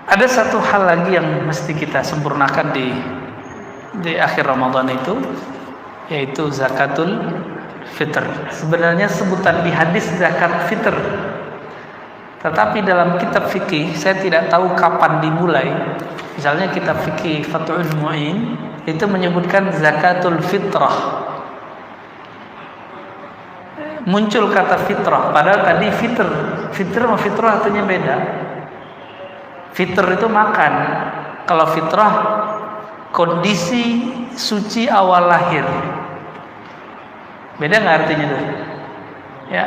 Ada satu hal lagi yang mesti kita sempurnakan di akhir Ramadan itu, yaitu zakatul fitr. Sebenarnya sebutan di hadis zakat fitr, tetapi dalam kitab fikih saya tidak tahu kapan dimulai. Misalnya kitab fikih Fathul Mu'in itu menyebutkan zakatul fitrah. Muncul kata fitrah, padahal tadi fitr sama fitrah artinya beda. Fitr itu makan. Kalau fitrah kondisi suci awal lahir. Beda nggak artinya tuh? Ya.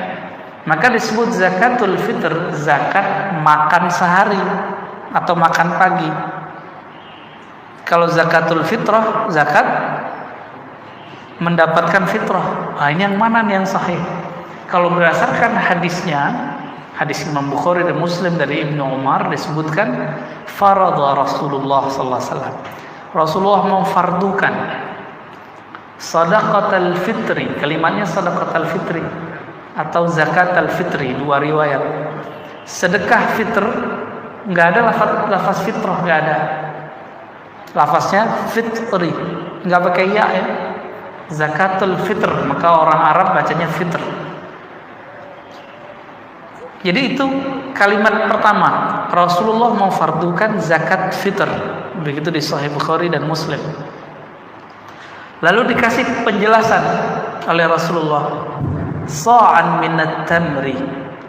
Maka disebut zakatul fitr, zakat makan sehari atau makan pagi. Kalau zakatul fitrah, zakat mendapatkan fitrah. Nah, ini yang mana nih yang sahih? Kalau berdasarkan hadisnya, hadis Imam Bukhari dan Muslim dari Ibnu Umar disebutkan faradha Rasulullah sallallahu alaihi wasallam. Rasulullah memfardukan sadaqatul fitri, kalimatnya sadaqatul fitri atau zakatul fitri, dua riwayat. Sedekah fitr enggak ada lafaz fitrah, enggak ada. Lafaznya fitri, enggak pakai ya, ya. Zakatul fitr, maka orang Arab bacanya fitr. Jadi itu kalimat pertama, Rasulullah memfardukan zakat fitr. Begitu di Sahih Bukhari dan Muslim. Lalu dikasih penjelasan oleh Rasulullah, sa'an minat tamri,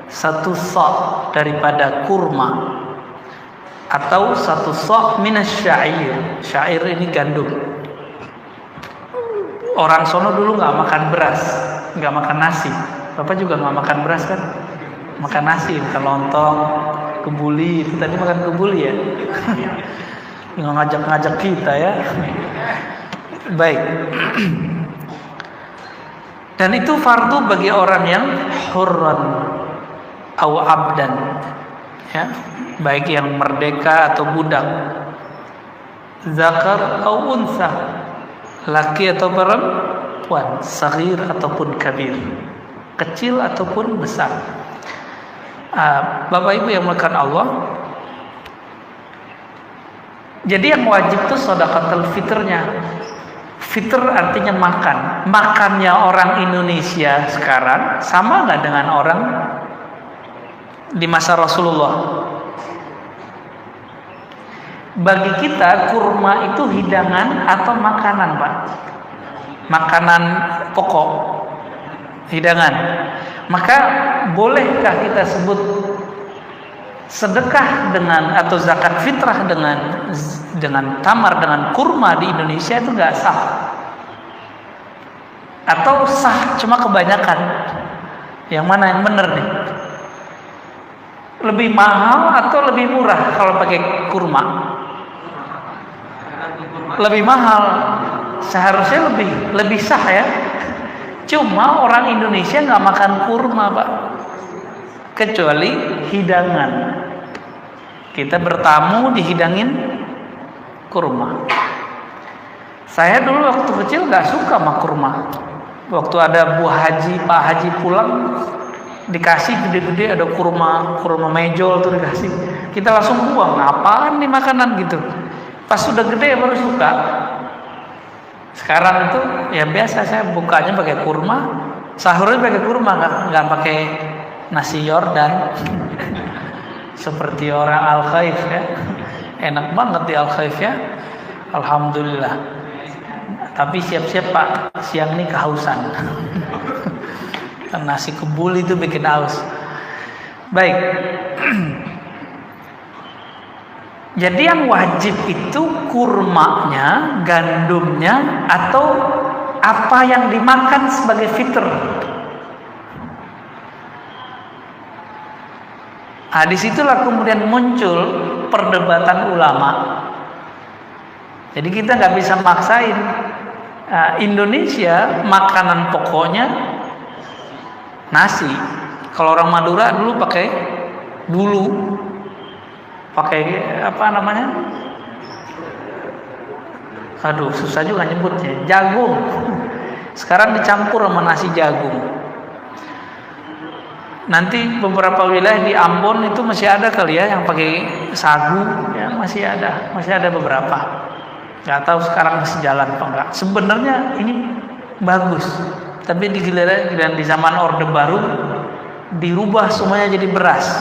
satu sa' daripada kurma, atau satu sa' minas syair. Syair ini gandum. Orang sono dulu nggak makan beras, nggak makan nasi. Bapak juga nggak makan beras kan? Makan nasi, makan lontong, kebuli. Tadi makan kebuli ya? Nggak ngajak-ngajak kita ya. Baik. Dan itu fardu bagi orang yang hurran atau abdan, ya, baik yang merdeka atau budak, zakar atau unsa, laki atau perempuan, saghir ataupun kabir, kecil ataupun besar. Bapak Ibu yang melakukan Allah, jadi yang wajib itu sedekatul fitrnya. Fitr artinya makan. Makannya orang Indonesia sekarang sama nggak dengan orang di masa Rasulullah? Bagi kita kurma itu hidangan atau makanan, Pak? Makanan pokok, hidangan. Maka bolehkah kita sebut sedekah dengan atau zakat fitrah dengan tamar, dengan kurma di Indonesia itu nggak sah? Atau sah cuma kebanyakan? Yang mana yang benar nih? Lebih mahal atau lebih murah kalau pakai kurma? Lebih mahal. Seharusnya lebih sah ya. Cuma orang Indonesia nggak makan kurma, Pak, kecuali hidangan. Kita bertamu dihidangin kurma. Saya dulu waktu kecil nggak suka sama kurma. Waktu ada Bu Haji, Pak Haji pulang dikasih gede-gede, ada kurma mejol tuh dikasih. Kita langsung buang. Apaan nih makanan gitu? Pas sudah gede baru suka. Sekarang itu ya biasa, saya bukanya pakai kurma, sahurnya pakai kurma, nggak pakai nasi Yordan seperti orang Al-Khaif ya. Enak banget di Al-Khaif ya, alhamdulillah. Tapi siap-siap Pak, siang ini kehausan. Nasi kebuli itu bikin haus. Baik. Jadi yang wajib itu kurmanya, gandumnya, atau apa yang dimakan sebagai fitr. Disitulah kemudian muncul perdebatan ulama. Jadi kita nggak bisa maksain. Indonesia makanan pokoknya nasi. Kalau orang Madura dulu pakai apa namanya? Aduh, susah juga nyebutnya. Jagung. Sekarang dicampur sama nasi jagung. Nanti beberapa wilayah di Ambon itu masih ada kali ya yang pakai sagu, ya masih ada beberapa. Nggak tahu sekarang masih jalan apa enggak. Sebenarnya ini bagus, tapi di giliran di zaman Orde Baru dirubah semuanya jadi beras.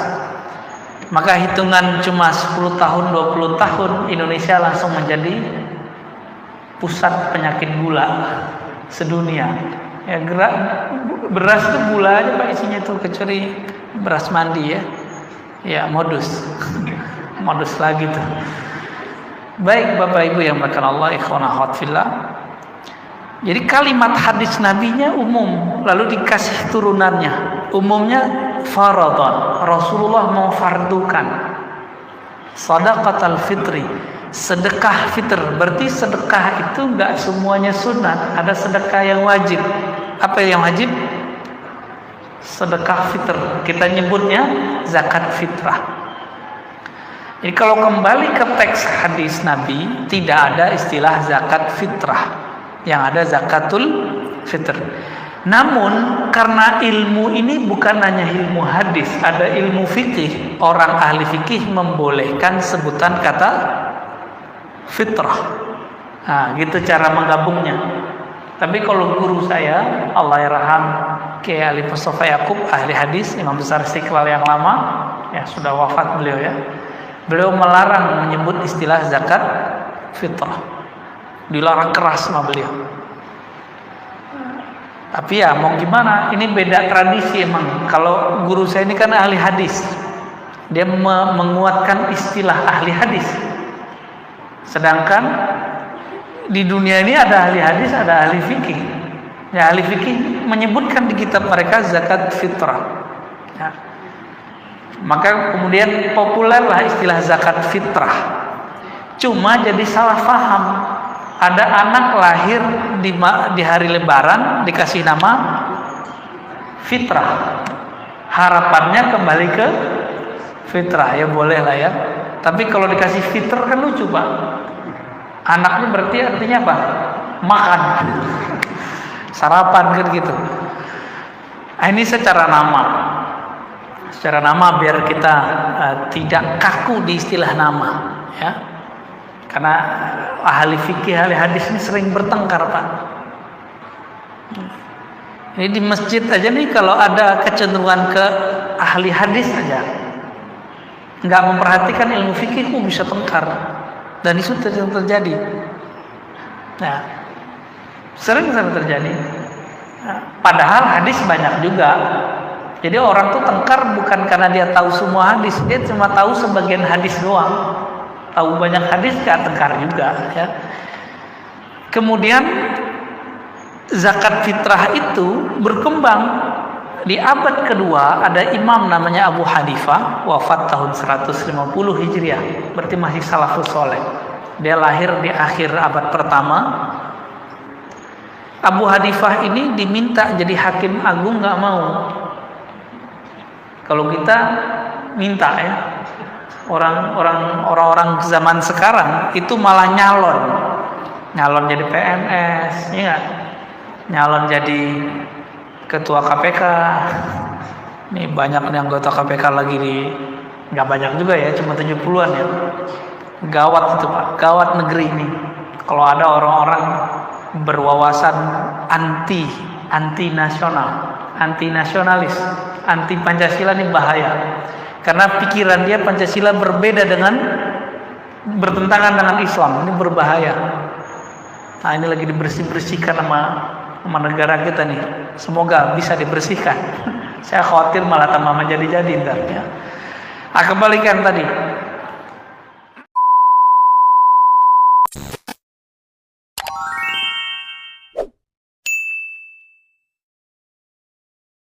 Maka hitungan cuma 10 tahun, 20 tahun Indonesia langsung menjadi pusat penyakit gula sedunia. Ya, beras itu gula aja Pak isinya itu, kecuali beras mandi ya. Ya, modus lagi tuh. Baik Bapak Ibu yang dimuliakan Allah, ikhwan akhwat fillah. Jadi kalimat hadis nabinya umum, lalu dikasih turunannya. Umumnya faradhan, Rasulullah memfardukan sadaqatul fitri, sedekah fitr. Berarti sedekah itu enggak semuanya sunat, ada sedekah yang wajib. Apa yang wajib? Sedekah fitr. Kita nyebutnya zakat fitrah. Jadi kalau kembali ke teks hadis Nabi, tidak ada istilah zakat fitrah. Yang ada zakatul fitr. Namun karena ilmu ini bukan hanya ilmu hadis, ada ilmu fikih. Orang ahli fikih membolehkan sebutan kata fitrah. Nah, gitu cara menggabungnya. Tapi kalau guru saya, Allah yarham, Kiai Ali Mustafa Yaqub, ahli hadis, Imam Besar Istiqlal yang lama, ya sudah wafat beliau ya. Beliau melarang menyebut istilah zakat fitrah. Dilarang keras sama beliau. Tapi ya mau gimana, ini beda tradisi emang. Kalau guru saya ini kan ahli hadis, dia menguatkan istilah ahli hadis. Sedangkan di dunia ini ada ahli hadis, ada ahli fikih. Ya, ahli fikih menyebutkan di kitab mereka zakat fitrah. Ya. Maka kemudian populerlah istilah zakat fitrah. Cuma jadi salah paham. Ada anak lahir di hari Lebaran dikasih nama fitrah. Harapannya kembali ke fitrah, ya boleh lah ya. Tapi kalau dikasih fitr kan lucu Pak. Anaknya berarti artinya apa? Makan, sarapan kan gitu. Nah, ini secara nama biar kita tidak kaku di istilah nama, ya. Karena ahli fikih, ahli hadis ini sering bertengkar Pak. Ini di masjid aja nih kalau ada kecenderungan ke ahli hadis aja, nggak memperhatikan ilmu fikih, bisa tengkar. Dan itu sering terjadi. Nah, sering terjadi. Nah, padahal hadis banyak juga. Jadi orang tuh tengkar bukan karena dia tahu semua hadis, dia cuma tahu sebagian hadis doang. Tahu banyak hadis gak tengkar juga ya. Kemudian zakat fitrah itu berkembang di abad kedua. Ada imam namanya Abu Hanifah, wafat tahun 150 Hijriah, berarti masih salafus soleh. Dia lahir di akhir abad pertama. Abu Hanifah ini diminta jadi hakim agung, gak mau. Kalau kita minta ya, orang-orang zaman sekarang itu malah nyalon jadi PNS, ya gak? Nyalon jadi ketua KPK. Nih banyak nih anggota KPK lagi nggak banyak juga ya, cuma 70-an ya. Gawat itu Pak, gawat negeri ini. Kalau ada orang-orang berwawasan anti nasional, anti nasionalis, anti Pancasila, ini bahaya. Karena pikiran dia Pancasila berbeda bertentangan dengan Islam, ini berbahaya. Nah, ini lagi dibersihkan sama negara kita nih. Semoga bisa dibersihkan. Saya khawatir malah tambah menjadi-jadi ntar ya. Nah, kembalikan tadi,